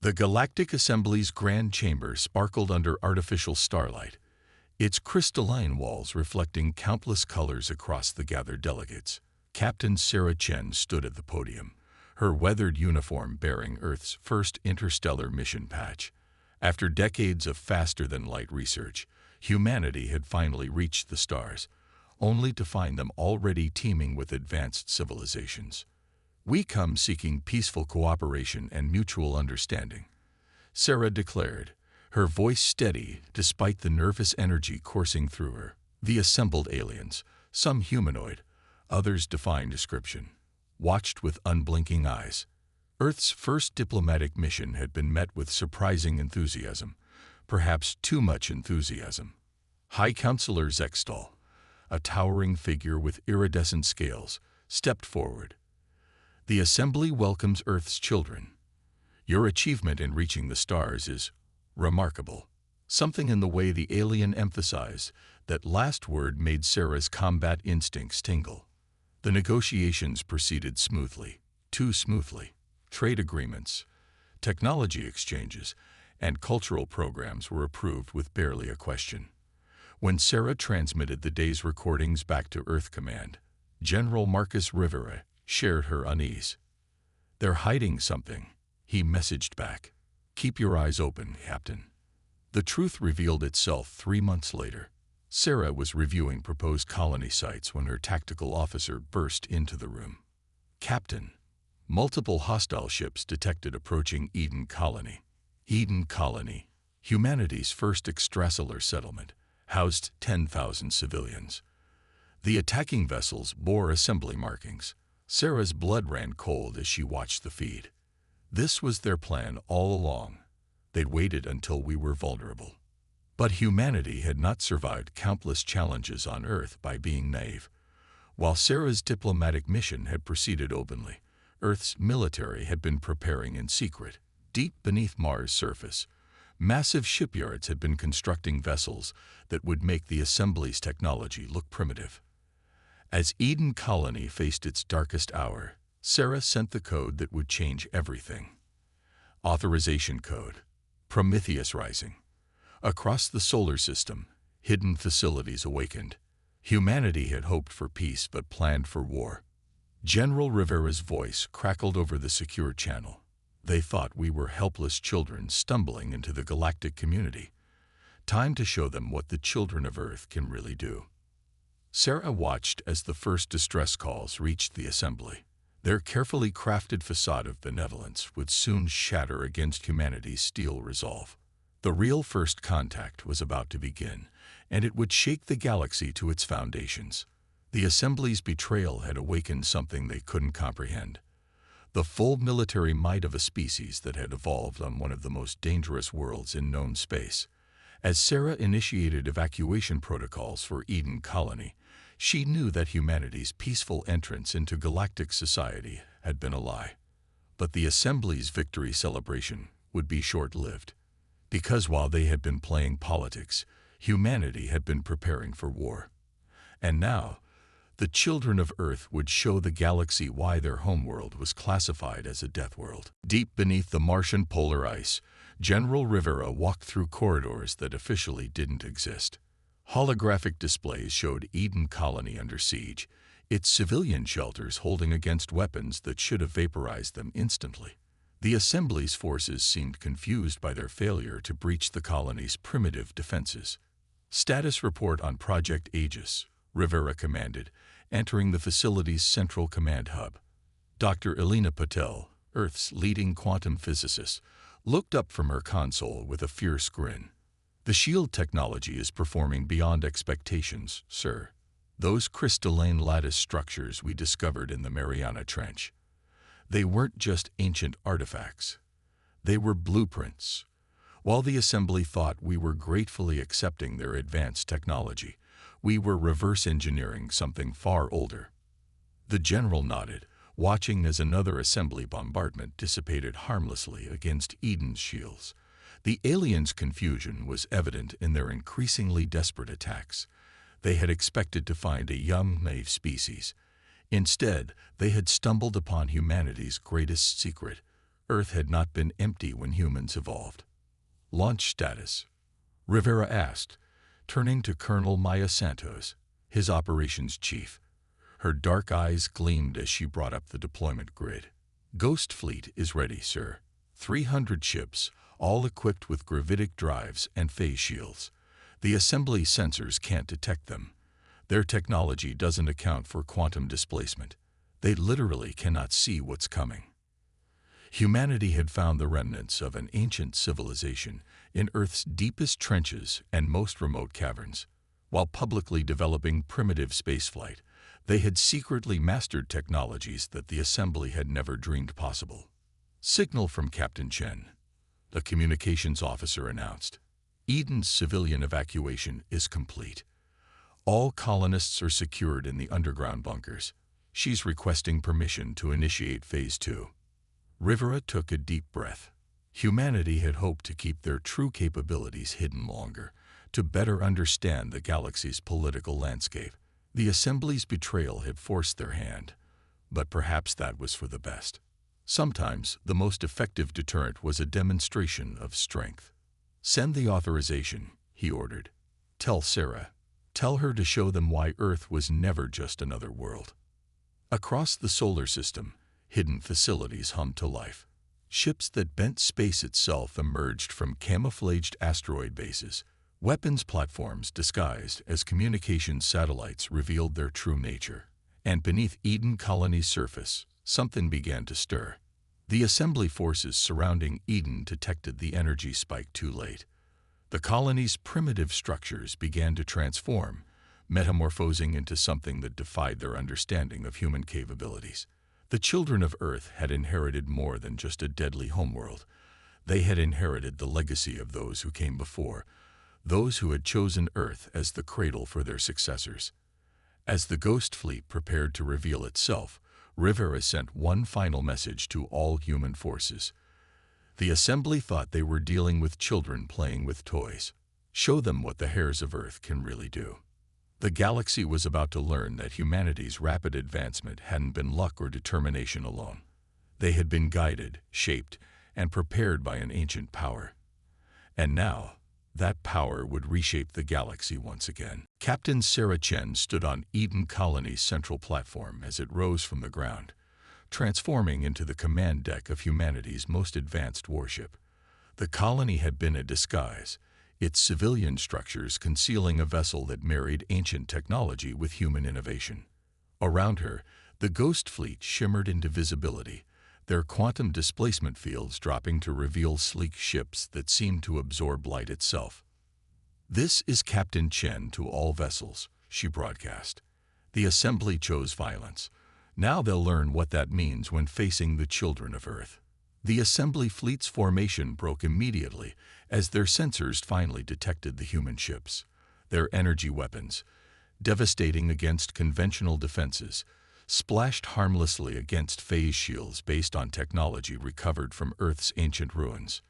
The Galactic Assembly's grand chamber sparkled under artificial starlight, its crystalline walls reflecting countless colors across the gathered delegates. Captain Sarah Chen stood at the podium, her weathered uniform bearing Earth's first interstellar mission patch. After decades of faster-than-light research, humanity had finally reached the stars, only to find them already teeming with advanced civilizations. "We come seeking peaceful cooperation and mutual understanding," Sarah declared, her voice steady despite the nervous energy coursing through her. The assembled aliens, some humanoid, others defying description, watched with unblinking eyes. Earth's first diplomatic mission had been met with surprising enthusiasm, perhaps too much enthusiasm. High Counselor Zextal, a towering figure with iridescent scales, stepped forward. "The Assembly welcomes Earth's children. Your achievement in reaching the stars is remarkable." Something in the way the alien emphasized that last word made Sarah's combat instincts tingle. The negotiations proceeded smoothly, too smoothly. Trade agreements, technology exchanges, and cultural programs were approved with barely a question. When Sarah transmitted the day's recordings back to Earth Command, General Marcus Rivera shared her unease. "They're hiding something," he messaged back. "Keep your eyes open, Captain." The truth revealed itself 3 months later. Sarah was reviewing proposed colony sites when her tactical officer burst into the room. "Captain, multiple hostile ships detected approaching Eden Colony." Eden Colony, humanity's first extrasolar settlement, housed 10,000 civilians. The attacking vessels bore assembly markings. Sarah's blood ran cold as she watched the feed. This was their plan all along. They'd waited until we were vulnerable. But humanity had not survived countless challenges on Earth by being naive. While Sarah's diplomatic mission had proceeded openly, Earth's military had been preparing in secret. Deep beneath Mars' surface, massive shipyards had been constructing vessels that would make the Assembly's technology look primitive. As Eden Colony faced its darkest hour, Sarah sent the code that would change everything. Authorization Code, Prometheus Rising. Across the solar system, hidden facilities awakened. Humanity had hoped for peace but planned for war. General Rivera's voice crackled over the secure channel. "They thought we were helpless children stumbling into the galactic community. Time to show them what the children of Earth can really do." Sarah watched as the first distress calls reached the Assembly. Their carefully crafted facade of benevolence would soon shatter against humanity's steel resolve. The real first contact was about to begin, and it would shake the galaxy to its foundations. The Assembly's betrayal had awakened something they couldn't comprehend. The full military might of a species that had evolved on one of the most dangerous worlds in known space. As Sarah initiated evacuation protocols for Eden Colony, she knew that humanity's peaceful entrance into galactic society had been a lie. But the Assembly's victory celebration would be short-lived. Because while they had been playing politics, humanity had been preparing for war. And now, the children of Earth would show the galaxy why their homeworld was classified as a death world. Deep beneath the Martian polar ice, General Rivera walked through corridors that officially didn't exist. Holographic displays showed Eden Colony under siege, its civilian shelters holding against weapons that should have vaporized them instantly. The Assembly's forces seemed confused by their failure to breach the colony's primitive defenses. "Status report on Project Aegis," Rivera commanded, entering the facility's central command hub. Dr. Elena Patel, Earth's leading quantum physicist, looked up from her console with a fierce grin. "The shield technology is performing beyond expectations, sir. Those crystalline lattice structures we discovered in the Mariana Trench. They weren't just ancient artifacts. They were blueprints." While the Assembly thought we were gratefully accepting their advanced technology, we were reverse engineering something far older. The general nodded, watching as another Assembly bombardment dissipated harmlessly against Eden's shields. The aliens' confusion was evident in their increasingly desperate attacks. They had expected to find a young, naive species. Instead, they had stumbled upon humanity's greatest secret, Earth had not been empty when humans evolved. Launch status, Rivera asked, turning to Colonel Maya Santos, his operations chief. Her dark eyes gleamed as she brought up the deployment grid. Ghost Fleet is ready, sir. 300 ships, all equipped with gravitic drives and phase shields. The assembly sensors can't detect them. Their technology doesn't account for quantum displacement. They literally cannot see what's coming. Humanity had found the remnants of an ancient civilization in Earth's deepest trenches and most remote caverns. While publicly developing primitive spaceflight, they had secretly mastered technologies that the assembly had never dreamed possible. Signal from Captain Chen, the communications officer announced. Eden's civilian evacuation is complete. All colonists are secured in the underground bunkers. She's requesting permission to initiate Phase 2. Rivera took a deep breath. Humanity had hoped to keep their true capabilities hidden longer, to better understand the galaxy's political landscape. The Assembly's betrayal had forced their hand, but perhaps that was for the best. Sometimes the most effective deterrent was a demonstration of strength. Send the authorization, he ordered. Tell Sarah. Tell her to show them why Earth was never just another world. Across the solar system, hidden facilities hummed to life. Ships that bent space itself emerged from camouflaged asteroid bases. Weapons platforms disguised as communications satellites revealed their true nature. And beneath Eden Colony's surface, something began to stir. The assembly forces surrounding Eden detected the energy spike too late. The colony's primitive structures began to transform, metamorphosing into something that defied their understanding of human capabilities. The children of Earth had inherited more than just a deadly homeworld. They had inherited the legacy of those who came before, those who had chosen Earth as the cradle for their successors. As the Ghost Fleet prepared to reveal itself, Rivera sent one final message to all human forces. The assembly thought they were dealing with children playing with toys. Show them what the heirs of Earth can really do. The galaxy was about to learn that humanity's rapid advancement hadn't been luck or determination alone. They had been guided, shaped, and prepared by an ancient power. And now, that power would reshape the galaxy once again. Captain Sarah Chen stood on Eden Colony's central platform as it rose from the ground, transforming into the command deck of humanity's most advanced warship. The colony had been a disguise, its civilian structures concealing a vessel that married ancient technology with human innovation. Around her, the Ghost Fleet shimmered into visibility, their quantum displacement fields dropping to reveal sleek ships that seemed to absorb light itself. "This is Captain Chen to all vessels," she broadcast. "The assembly chose violence. Now they'll learn what that means when facing the children of Earth." The assembly fleet's formation broke immediately as their sensors finally detected the human ships. Their energy weapons, devastating against conventional defenses, splashed harmlessly against phase shields based on technology recovered from Earth's ancient ruins.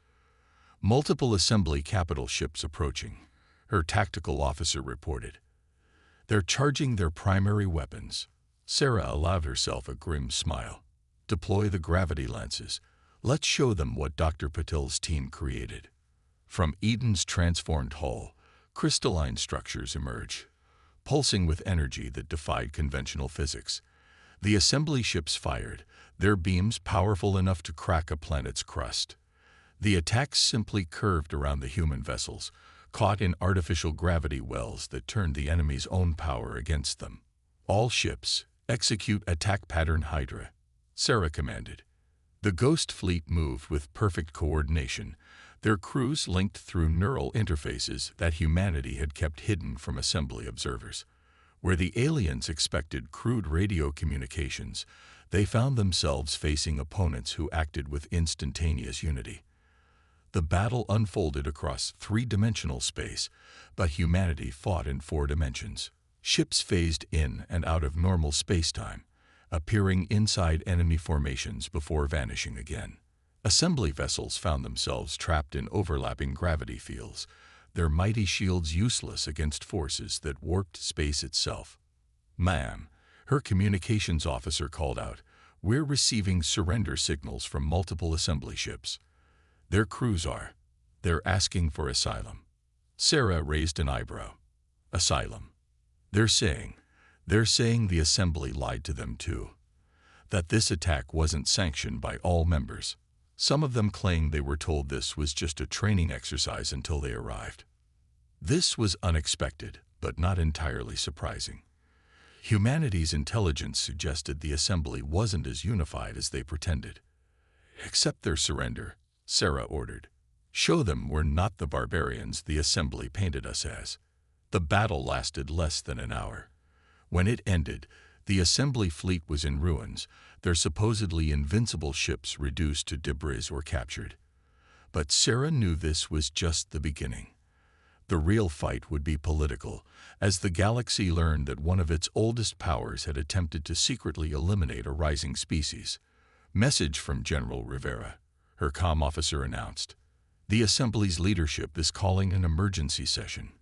Multiple assembly capital ships approaching, her tactical officer reported. "They're charging their primary weapons." Sarah allowed herself a grim smile. "Deploy the gravity lenses. Let's show them what Dr. Patel's team created." From Eden's transformed hull, crystalline structures emerged, pulsing with energy that defied conventional physics. The assembly ships fired, their beams powerful enough to crack a planet's crust. The attacks simply curved around the human vessels, caught in artificial gravity wells that turned the enemy's own power against them. "All ships, execute attack pattern Hydra," Sarah commanded. The Ghost Fleet moved with perfect coordination, their crews linked through neural interfaces that humanity had kept hidden from assembly observers. Where the aliens expected crude radio communications, they found themselves facing opponents who acted with instantaneous unity. The battle unfolded across three-dimensional space, but humanity fought in 4 dimensions. Ships phased in and out of normal space-time, appearing inside enemy formations before vanishing again. Assembly vessels found themselves trapped in overlapping gravity fields, their mighty shields useless against forces that warped space itself. "Ma'am," her communications officer called out, We're receiving surrender signals from multiple assembly ships. Their crews are. They're asking for asylum. Sarah raised an eyebrow. Asylum. They're saying the assembly lied to them too. That this attack wasn't sanctioned by all members. Some of them claim they were told this was just a training exercise until they arrived. This was unexpected, but not entirely surprising. Humanity's intelligence suggested the assembly wasn't as unified as they pretended. Accept their surrender, Sarah ordered. Show them we're not the barbarians the assembly painted us as. The battle lasted less than an hour. When it ended, the assembly fleet was in ruins, their supposedly invincible ships reduced to debris or captured. But Sarah knew this was just the beginning. The real fight would be political, as the galaxy learned that one of its oldest powers had attempted to secretly eliminate a rising species. Message from General Rivera, her comm officer announced. The Assembly's leadership is calling an emergency session.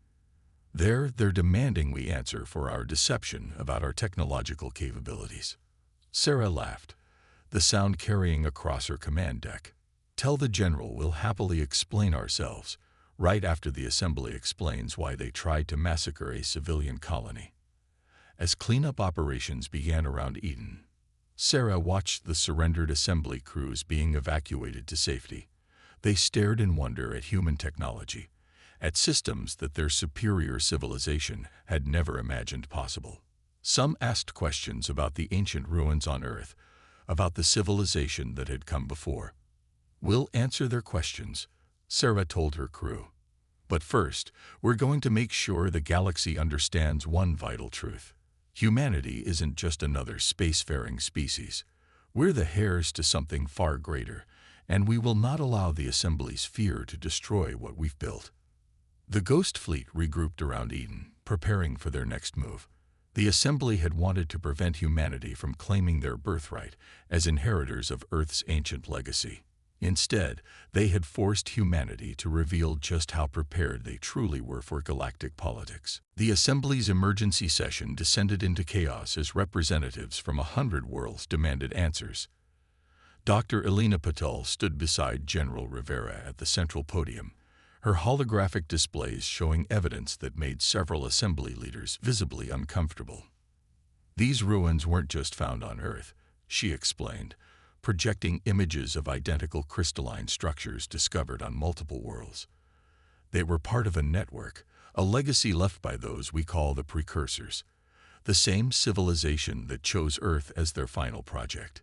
They're demanding we answer for our deception about our technological capabilities. Sarah laughed, the sound carrying across her command deck. Tell the General we'll happily explain ourselves, right after the Assembly explains why they tried to massacre a civilian colony. As cleanup operations began around Eden, Sarah watched the surrendered Assembly crews being evacuated to safety. They stared in wonder at human technology, at systems that their superior civilization had never imagined possible. Some asked questions about the ancient ruins on Earth, about the civilization that had come before. We'll answer their questions, Sarah told her crew. But first, we're going to make sure the galaxy understands one vital truth. Humanity isn't just another spacefaring species. We're the heirs to something far greater, and we will not allow the Assembly's fear to destroy what we've built. The Ghost Fleet regrouped around Eden, preparing for their next move. The Assembly had wanted to prevent humanity from claiming their birthright as inheritors of Earth's ancient legacy. Instead, they had forced humanity to reveal just how prepared they truly were for galactic politics. The Assembly's emergency session descended into chaos as representatives from 100 worlds demanded answers. Dr. Elena Patel stood beside General Rivera at the central podium, her holographic displays showing evidence that made several Assembly leaders visibly uncomfortable. These ruins weren't just found on Earth, she explained, projecting images of identical crystalline structures discovered on multiple worlds. They were part of a network, a legacy left by those we call the precursors, the same civilization that chose Earth as their final project.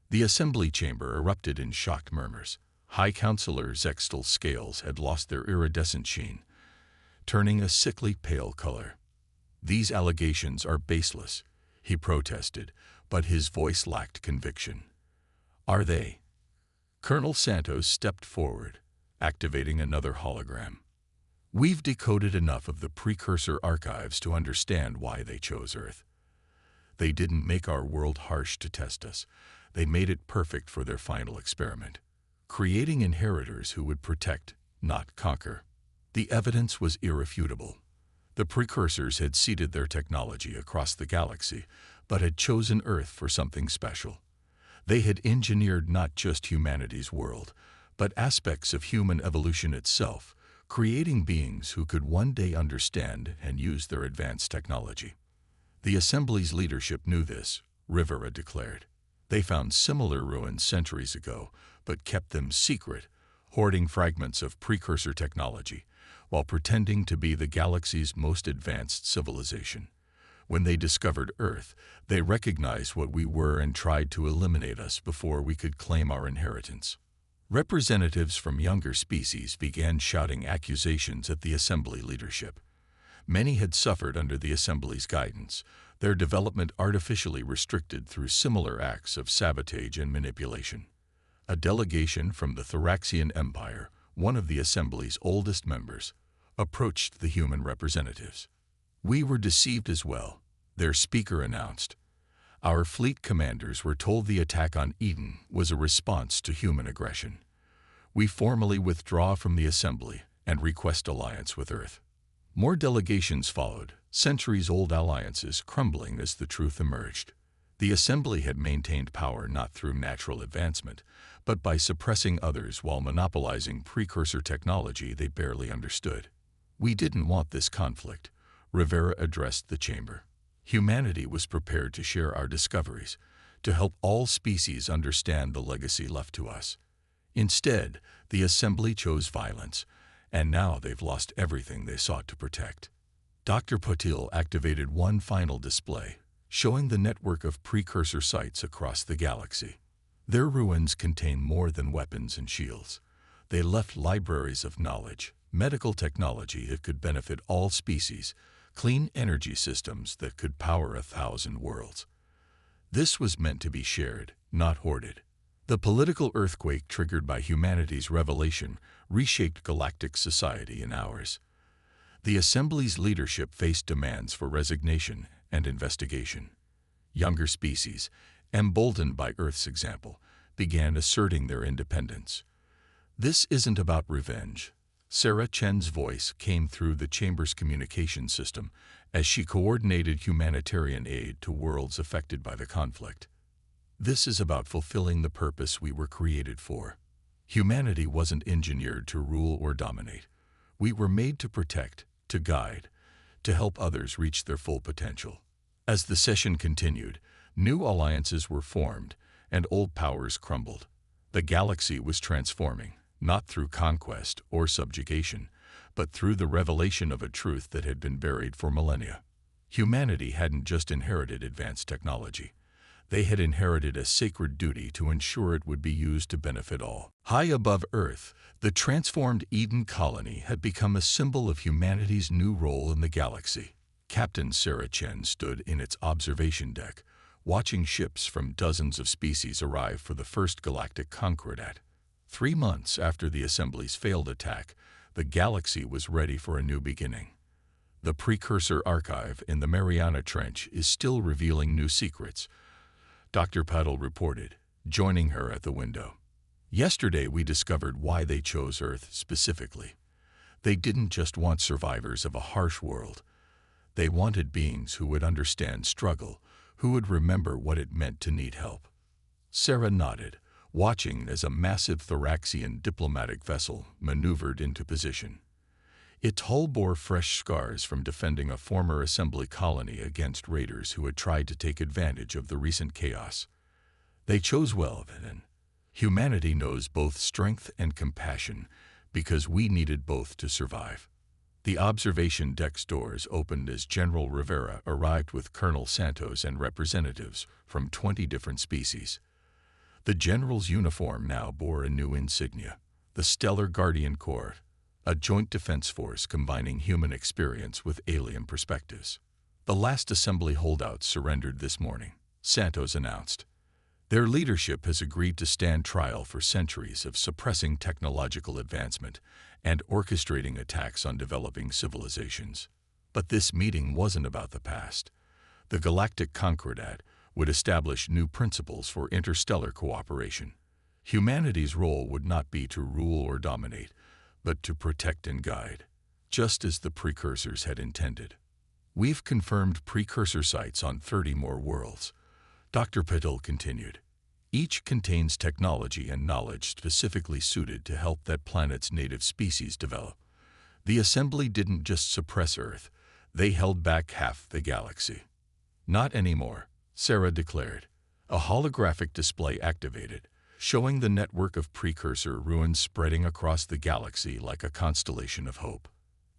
The Assembly chamber erupted in shocked murmurs. High Counselor Zextal's scales had lost their iridescent sheen, turning a sickly pale color. These allegations are baseless, he protested, but his voice lacked conviction. Are they? Colonel Santos stepped forward, activating another hologram. We've decoded enough of the precursor archives to understand why they chose Earth. They didn't make our world harsh to test us. They made it perfect for their final experiment, creating inheritors who would protect, not conquer. The evidence was irrefutable. The precursors had seeded their technology across the galaxy, but had chosen Earth for something special. They had engineered not just humanity's world, but aspects of human evolution itself, creating beings who could one day understand and use their advanced technology. The Assembly's leadership knew this, Rivera declared. They found similar ruins centuries ago, but kept them secret, hoarding fragments of precursor technology, while pretending to be the galaxy's most advanced civilization. When they discovered Earth, they recognized what we were and tried to eliminate us before we could claim our inheritance. Representatives from younger species began shouting accusations at the Assembly leadership. Many had suffered under the Assembly's guidance, their development artificially restricted through similar acts of sabotage and manipulation. A delegation from the Thoraxian Empire, one of the Assembly's oldest members, approached the human representatives. We were deceived as well, their speaker announced. Our fleet commanders were told the attack on Eden was a response to human aggression. We formally withdraw from the Assembly and request alliance with Earth. More delegations followed, centuries-old alliances crumbling as the truth emerged. The assembly had maintained power not through natural advancement, but by suppressing others while monopolizing precursor technology they barely understood. We didn't want this conflict, Rivera addressed the chamber. Humanity was prepared to share our discoveries, to help all species understand the legacy left to us. Instead, the assembly chose violence, and now they've lost everything they sought to protect. Dr. Patil activated one final display, showing the network of precursor sites across the galaxy. Their ruins contain more than weapons and shields. They left libraries of knowledge, medical technology that could benefit all species, clean energy systems that could power 1,000 worlds. This was meant to be shared, not hoarded. The political earthquake triggered by humanity's revelation reshaped galactic society in hours. The Assembly's leadership faced demands for resignation and investigation. Younger species, emboldened by Earth's example, began asserting their independence. This isn't about revenge. Sarah Chen's voice came through the chamber's communication system as she coordinated humanitarian aid to worlds affected by the conflict. This is about fulfilling the purpose we were created for. Humanity wasn't engineered to rule or dominate. We were made to protect, to guide, to help others reach their full potential. As the session continued, new alliances were formed and old powers crumbled. The galaxy was transforming, not through conquest or subjugation, but through the revelation of a truth that had been buried for millennia. Humanity hadn't just inherited advanced technology. They had inherited a sacred duty to ensure it would be used to benefit all. High above Earth, the transformed Eden colony had become a symbol of humanity's new role in the galaxy. Captain Sarah Chen stood in its observation deck, watching ships from dozens of species arrive for the first galactic concordat. 3 months after the Assembly's failed attack, the galaxy was ready for a new beginning. The precursor archive in the Mariana Trench is still revealing new secrets, Dr. Patil reported, joining her at the window. Yesterday we discovered why they chose Earth specifically. They didn't just want survivors of a harsh world. They wanted beings who would understand struggle, who would remember what it meant to need help. Sarah nodded, watching as a massive Thoraxian diplomatic vessel maneuvered into position. Its hull bore fresh scars from defending a former assembly colony against raiders who had tried to take advantage of the recent chaos. They chose well, then. Humanity knows both strength and compassion because we needed both to survive. The observation deck's doors opened as General Rivera arrived with Colonel Santos and representatives from 20 different species. The general's uniform now bore a new insignia, the Stellar Guardian Corps, a joint defense force combining human experience with alien perspectives. The last assembly holdouts surrendered this morning, Santos announced. Their leadership has agreed to stand trial for centuries of suppressing technological advancement and orchestrating attacks on developing civilizations. But this meeting wasn't about the past. The Galactic Concordat would establish new principles for interstellar cooperation. Humanity's role would not be to rule or dominate, but to protect and guide, just as the precursors had intended. We've confirmed precursor sites on 30 more worlds, Dr. Patil continued. Each contains technology and knowledge specifically suited to help that planet's native species develop. The Assembly didn't just suppress Earth, they held back half the galaxy. Not anymore, Sarah declared. A holographic display activated, showing the network of precursor ruins spreading across the galaxy like a constellation of hope.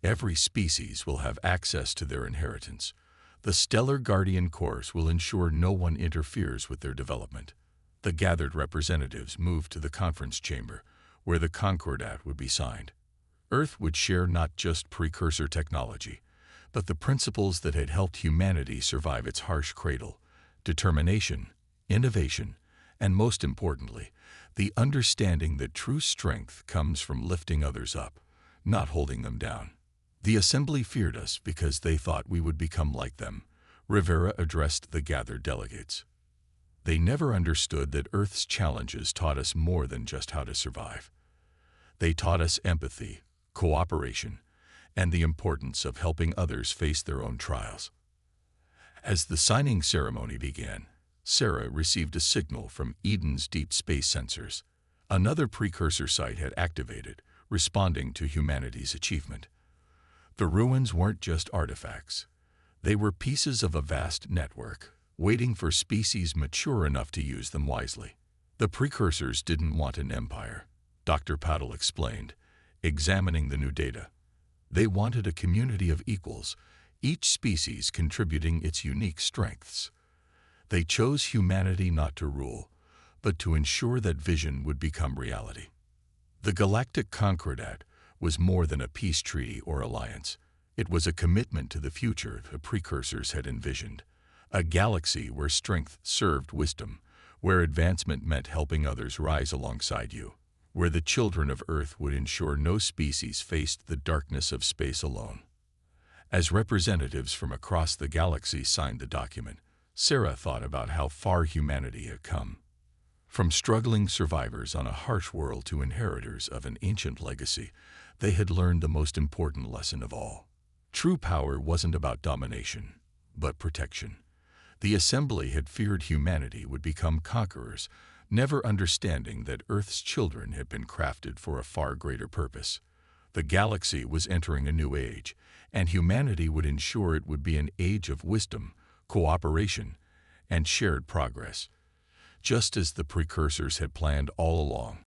Every species will have access to their inheritance. The Stellar Guardian Corps will ensure no one interferes with their development. The gathered representatives moved to the conference chamber, where the Concordat would be signed. Earth would share not just precursor technology, but the principles that had helped humanity survive its harsh cradle: determination, innovation, and most importantly, the understanding that true strength comes from lifting others up, not holding them down. The Assembly feared us because they thought we would become like them, Rivera addressed the gathered delegates. They never understood that Earth's challenges taught us more than just how to survive. They taught us empathy, cooperation, and the importance of helping others face their own trials. As the signing ceremony began, Sarah received a signal from Eden's deep space sensors. Another precursor site had activated, responding to humanity's achievement. The ruins weren't just artifacts. They were pieces of a vast network, waiting for species mature enough to use them wisely. The precursors didn't want an empire, Dr. Paddle explained, examining the new data. They wanted a community of equals, each species contributing its unique strengths. They chose humanity not to rule, but to ensure that vision would become reality. The Galactic Concordat was more than a peace treaty or alliance. It was a commitment to the future the precursors had envisioned, a galaxy where strength served wisdom, where advancement meant helping others rise alongside you, where the children of Earth would ensure no species faced the darkness of space alone. As representatives from across the galaxy signed the document, Sarah thought about how far humanity had come. From struggling survivors on a harsh world to inheritors of an ancient legacy, they had learned the most important lesson of all. True power wasn't about domination, but protection. The Assembly had feared humanity would become conquerors, never understanding that Earth's children had been crafted for a far greater purpose. The galaxy was entering a new age, and humanity would ensure it would be an age of wisdom, cooperation, and shared progress, just as the precursors had planned all along.